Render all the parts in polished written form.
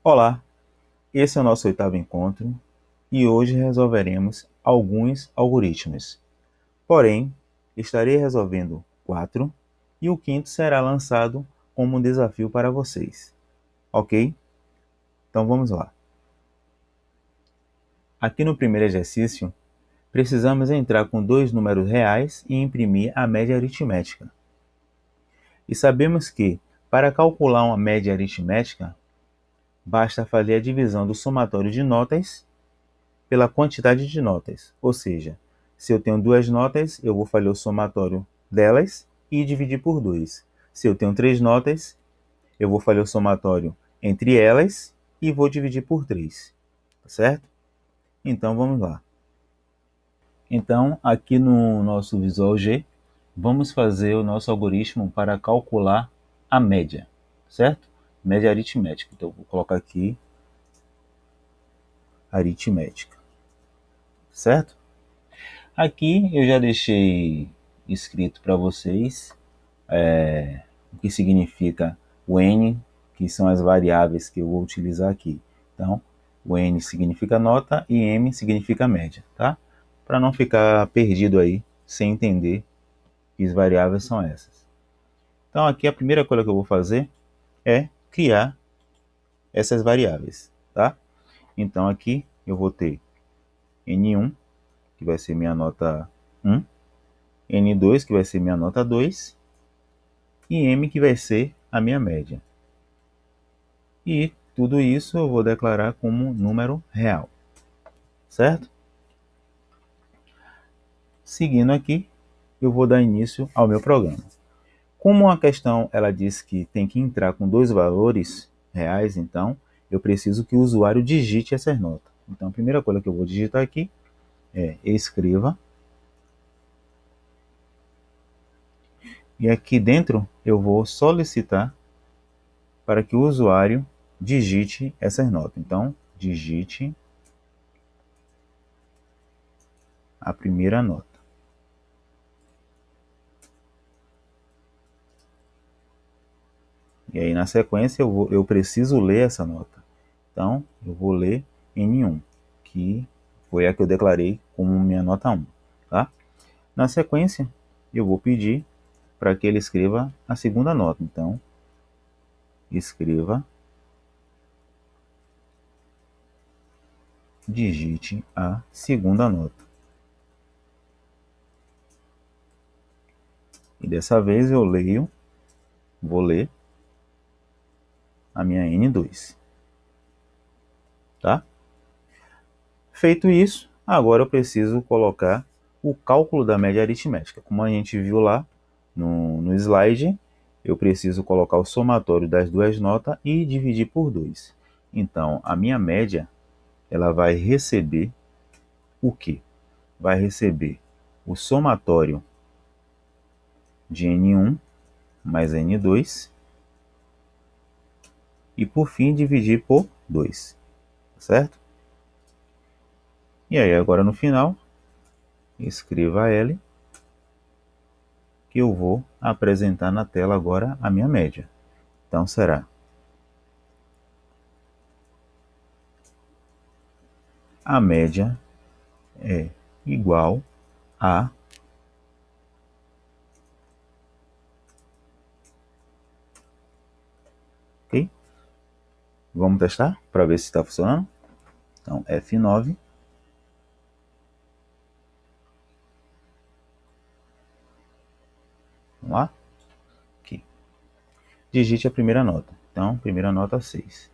Olá, esse é o nosso oitavo encontro e hoje resolveremos alguns algoritmos. Porém, estarei resolvendo 4 e o quinto será lançado como um desafio para vocês. Ok? Então vamos lá. Aqui no primeiro exercício, precisamos entrar com dois números reais e imprimir a média aritmética. E sabemos que, para calcular uma média aritmética, basta fazer a divisão do somatório de notas pela quantidade de notas. Ou seja, se eu tenho duas notas, eu vou fazer o somatório delas e dividir por 2. Se eu tenho três notas, eu vou fazer o somatório entre elas e vou dividir por 3. Tá certo? Então vamos lá. Então, aqui no nosso Visual G, vamos fazer o nosso algoritmo para calcular a média, certo? Média aritmética. Então, vou colocar aqui aritmética, certo? Aqui eu já deixei escrito para vocês o que significa o n, que são as variáveis que eu vou utilizar aqui. Então, o n significa nota e m significa média, tá? Para não ficar perdido aí, sem entender que as variáveis são essas. Então, aqui a primeira coisa que eu vou fazer é criar essas variáveis, tá? Então, aqui eu vou ter n1, que vai ser minha nota 1, n2, que vai ser minha nota 2, e m, que vai ser a minha média. E tudo isso eu vou declarar como número real, certo? Seguindo aqui, eu vou dar início ao meu programa. Como a questão ela diz que tem que entrar com dois valores reais, então eu preciso que o usuário digite essas notas. Então a primeira coisa que eu vou digitar aqui é escreva. E aqui dentro eu vou solicitar para que o usuário digite essas notas. Então, digite a primeira nota. E aí, na sequência, eu preciso ler essa nota. Então, eu vou ler N1, que foi a que eu declarei como minha nota 1. Tá? Na sequência, eu vou pedir para que ele escreva a segunda nota. Então, escreva, digite a segunda nota. E dessa vez eu vou ler a minha N2. Tá? Feito isso, agora eu preciso colocar o cálculo da média aritmética. Como a gente viu lá no slide, eu preciso colocar o somatório das duas notas e dividir por 2. Então, a minha média ela vai receber o quê? Vai receber o somatório de N1 mais N2 e, por fim, dividir por 2. Certo? E aí, agora no final, escreva L, que eu vou apresentar na tela agora a minha média. Então será a média é igual a ok? Vamos testar para ver se está funcionando. Então F9. Vamos lá? Aqui. Digite a primeira nota. Então, primeira nota 6.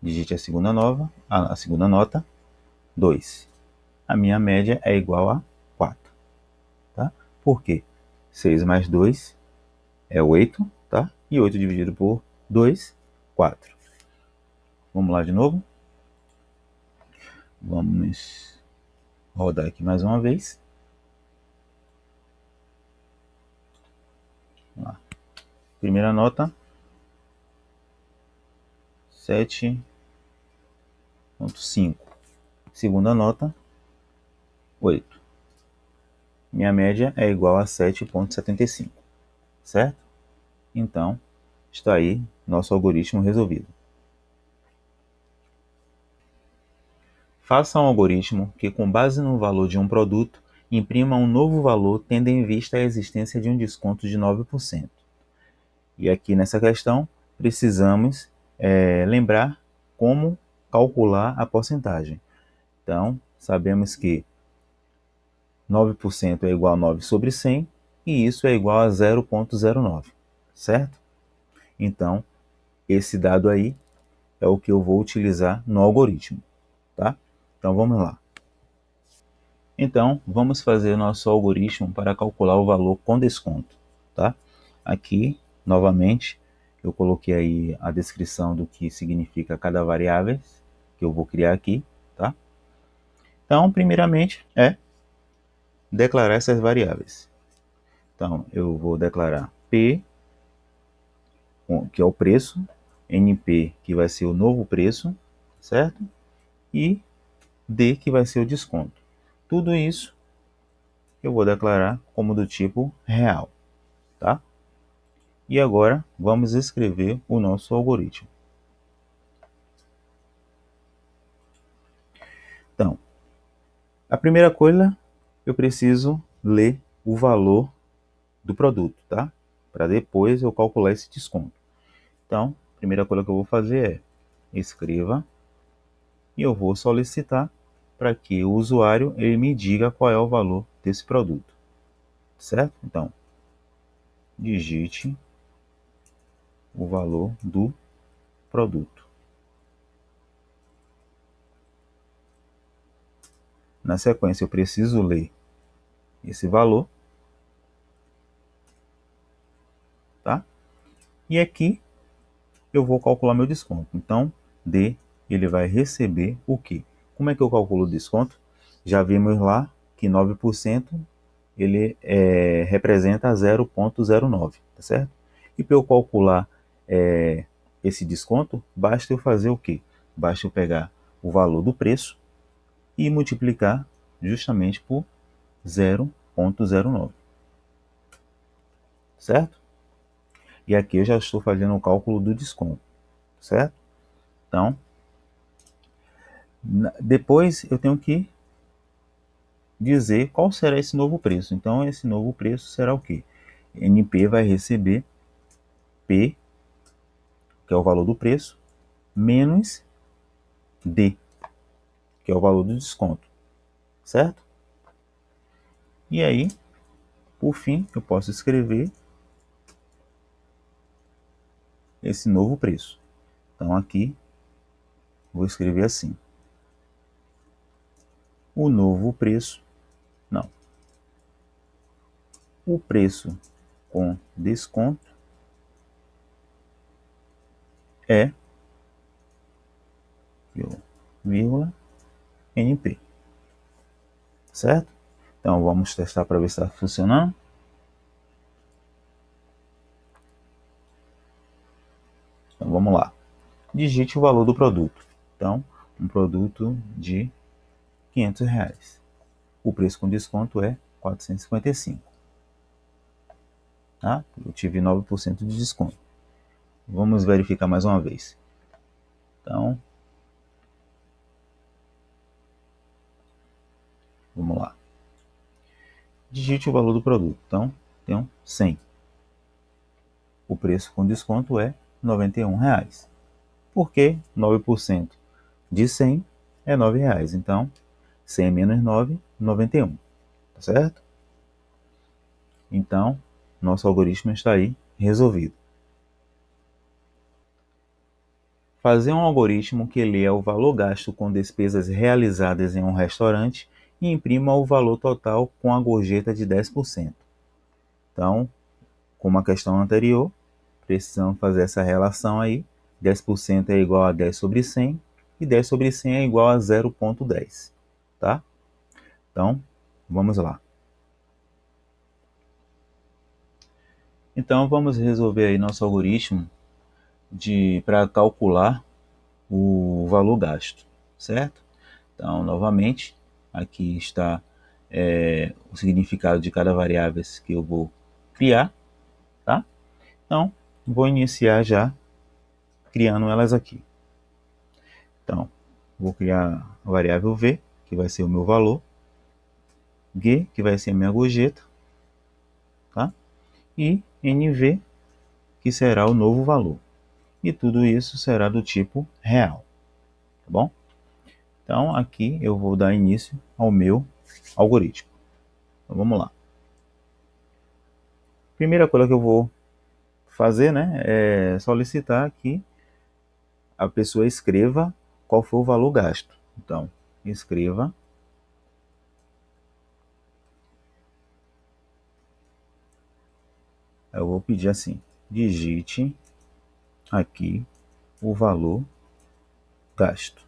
Digite a segunda nota 2. A minha média é igual a 4. Tá? Por quê? 6 mais 2 é 8, tá? E 8 dividido por 2, 4. Vamos lá de novo. Vamos rodar aqui mais uma vez. Vamos lá. Primeira nota, 7,5. Segunda nota, 8. Minha média é igual a 7,75. Certo? Então, está aí nosso algoritmo resolvido. Faça um algoritmo que, com base no valor de um produto, imprima um novo valor tendo em vista a existência de um desconto de 9%. E aqui nessa questão, precisamos lembrar como calcular a porcentagem. Então, sabemos que 9% é igual a 9 sobre 100 e isso é igual a 0,09, certo? Então, esse dado aí é o que eu vou utilizar no algoritmo, tá? Então, vamos lá. Então, vamos fazer nosso algoritmo para calcular o valor com desconto, tá? Aqui, novamente, eu coloquei aí a descrição do que significa cada variável que eu vou criar aqui, tá? Então, primeiramente, declarar essas variáveis. Então, eu vou declarar P, que é o preço, NP, que vai ser o novo preço, certo? E D, que vai ser o desconto. Tudo isso eu vou declarar como do tipo real, tá? E agora vamos escrever o nosso algoritmo. Então, a primeira coisa, eu preciso ler o valor do produto, tá? Para depois eu calcular esse desconto. Então, a primeira coisa que eu vou fazer é escreva e eu vou solicitar para que o usuário ele me diga qual é o valor desse produto, certo? Então, digite o valor do produto. Na sequência, eu preciso ler esse valor, tá? E aqui eu vou calcular meu desconto. Então, D, ele vai receber o quê? Como é que eu calculo o desconto? Já vimos lá que 9% ele representa 0,09, tá certo? E para eu calcular esse desconto, basta eu fazer o quê? Basta eu pegar o valor do preço e multiplicar justamente por 0,09, certo? E aqui eu já estou fazendo o cálculo do desconto, certo? Então, depois eu tenho que dizer qual será esse novo preço. Então, esse novo preço será o quê? NP vai receber P, que é o valor do preço, menos D, que é o valor do desconto, certo? E aí, por fim, eu posso escrever esse novo preço. Então, aqui, vou escrever assim. O novo preço, não. O preço com desconto é, vírgula, NP, certo? Então, vamos testar para ver se está funcionando. Então, vamos lá. Digite o valor do produto. Então, um produto de R$ 500. O preço com desconto é 455. Tá? Eu tive 9% de desconto. Vamos verificar mais uma vez. Então, vamos lá. Digite o valor do produto. Então, tenho 100. O preço com desconto é R$ 91. Por que 9% de 100 é R$ 9? Então, 100 menos 9, 91. Tá certo? Então, nosso algoritmo está aí resolvido. Fazer um algoritmo que leia o valor gasto com despesas realizadas em um restaurante e imprima o valor total com a gorjeta de 10%. Então, como a questão anterior, precisamos fazer essa relação aí. 10% é igual a 10 sobre 100 e 10 sobre 100 é igual a 0,10. Tá? Então, vamos lá. Então, vamos resolver aí nosso algoritmo para calcular o valor gasto, certo? Então, novamente, aqui está o significado de cada variável que eu vou criar, tá? Então, vou iniciar já criando elas aqui. Então, vou criar a variável V, que vai ser o meu valor, G, que vai ser a minha gorjeta, tá? E NV, que será o novo valor. E tudo isso será do tipo real, tá bom? Então, aqui eu vou dar início ao meu algoritmo. Então, vamos lá. Primeira coisa que eu vou fazer, né, é solicitar que a pessoa escreva qual foi o valor gasto. Então, escreva eu vou pedir assim, digite aqui o valor gasto.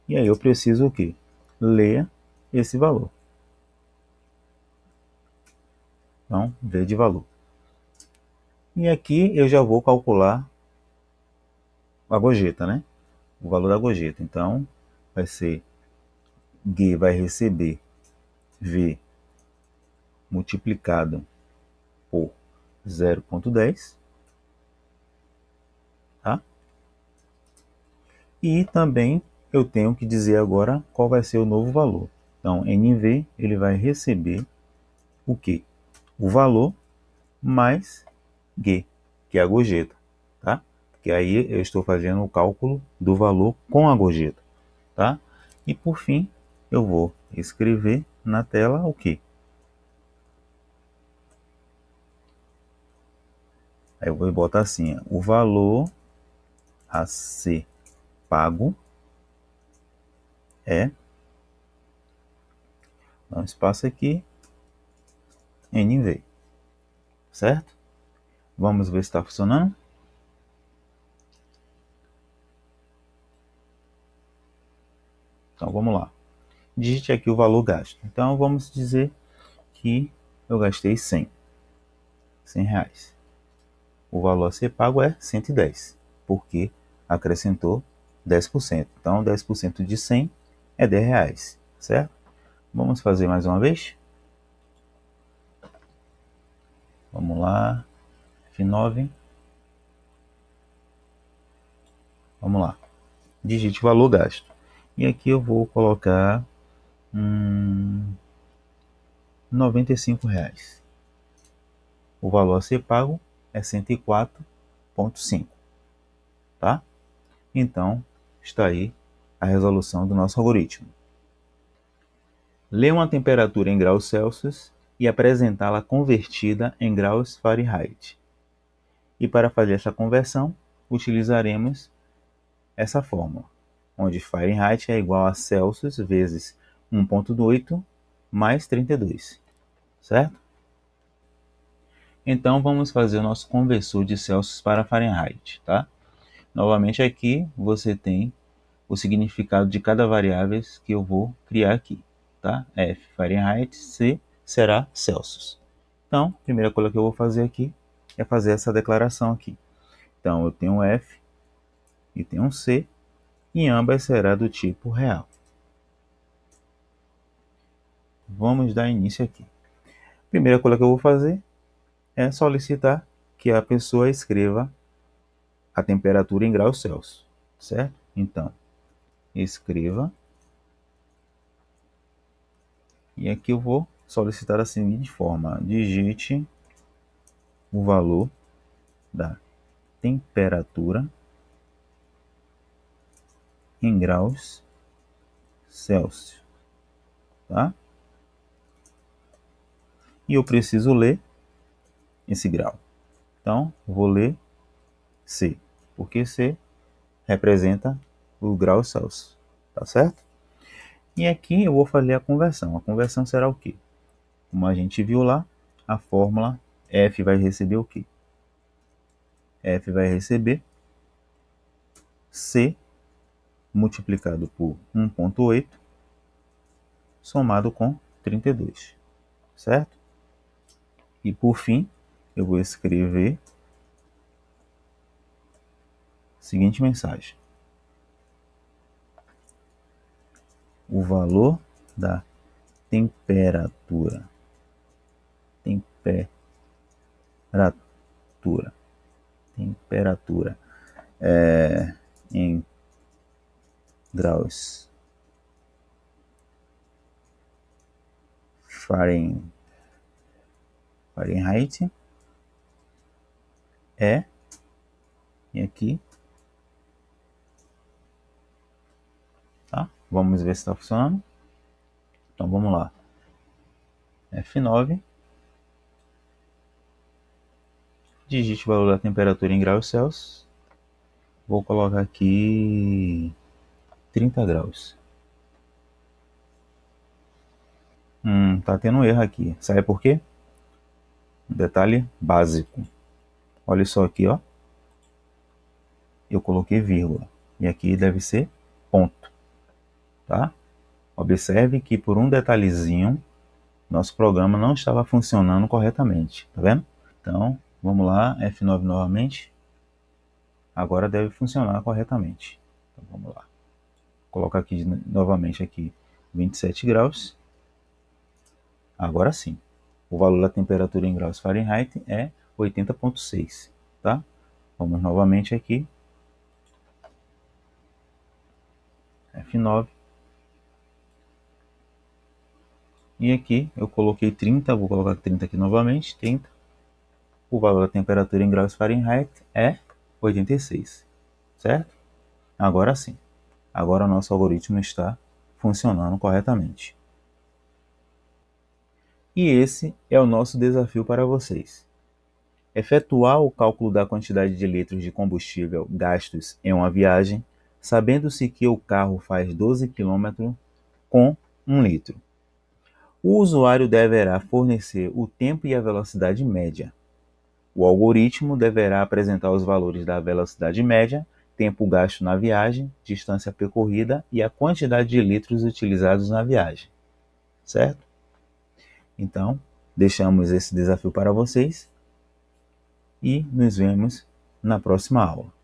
E aí eu preciso o quê? Ler esse valor. Então, V de valor. E aqui eu já vou calcular a gorjeta, né? O valor da gorjeta. Então, vai ser G vai receber V multiplicado por 0,10, tá? E também eu tenho que dizer agora qual vai ser o novo valor. Então, NV ele vai receber o quê? O valor mais G, que é a gorjeta, tá? Porque aí eu estou fazendo o cálculo do valor com a gorjeta, tá? E por fim, eu vou escrever na tela o quê? Aí eu vou botar assim, o valor a ser pago é, dá um espaço aqui, NV, certo? Vamos ver se está funcionando. Então vamos lá. Digite aqui o valor gasto. Então vamos dizer que eu gastei 100 reais. O valor a ser pago é 110, porque acrescentou 10%. Então 10% de 100 é 10 reais, certo? Vamos fazer mais uma vez? Vamos lá, F9. Vamos lá. Digite o valor gasto. E aqui eu vou colocar R$ 95. O valor a ser pago é 104,5, tá? Então, está aí a resolução do nosso algoritmo. Ler uma temperatura em graus Celsius e apresentá-la convertida em graus Fahrenheit. E para fazer essa conversão, utilizaremos essa fórmula, onde Fahrenheit é igual a Celsius vezes 1,8 mais 32, certo? Então vamos fazer o nosso conversor de Celsius para Fahrenheit, tá? Novamente aqui você tem o significado de cada variável que eu vou criar aqui, tá? F Fahrenheit, C será Celsius. Então, a primeira coisa que eu vou fazer aqui é fazer essa declaração aqui. Então, eu tenho um F e tenho um C, e ambas será do tipo real. Vamos dar início aqui. A primeira coisa que eu vou fazer é solicitar que a pessoa escreva a temperatura em graus Celsius, certo? Então, escreva. E aqui eu vou solicitar da seguinte forma: digite o valor da temperatura em graus Celsius, tá? E eu preciso ler esse grau. Então, vou ler C, porque C representa o grau Celsius, tá certo? E aqui eu vou fazer a conversão. A conversão será o quê? Como a gente viu lá, a fórmula F vai receber o quê? F vai receber C multiplicado por 1,8 somado com 32, certo? E por fim, eu vou escrever a seguinte mensagem: o valor da temperatura, temperatura em graus Fahrenheit é, e aqui, tá? Vamos ver se está funcionando. Então vamos lá. F9, digite o valor da temperatura em graus Celsius. Vou colocar aqui 30 graus. Tá tendo um erro aqui. Sabe por quê? Um detalhe básico. Olha só aqui, ó. Eu coloquei vírgula. E aqui deve ser ponto. Tá? Observe que por um detalhezinho, nosso programa não estava funcionando corretamente. Tá vendo? Então, vamos lá. F9 novamente. Agora deve funcionar corretamente. Então, vamos lá. Vou colocar aqui novamente aqui 27 graus. Agora sim. O valor da temperatura em graus Fahrenheit é 80,6, tá? Vamos novamente aqui. F9. E aqui eu coloquei 30, vou colocar 30 aqui novamente, 30. O valor da temperatura em graus Fahrenheit é 86, certo? Agora sim. Agora o nosso algoritmo está funcionando corretamente. E esse é o nosso desafio para vocês. Efetuar o cálculo da quantidade de litros de combustível gastos em uma viagem, sabendo-se que o carro faz 12 km com 1 litro. O usuário deverá fornecer o tempo e a velocidade média. O algoritmo deverá apresentar os valores da velocidade média, tempo gasto na viagem, distância percorrida e a quantidade de litros utilizados na viagem. Certo? Então, deixamos esse desafio para vocês e nos vemos na próxima aula.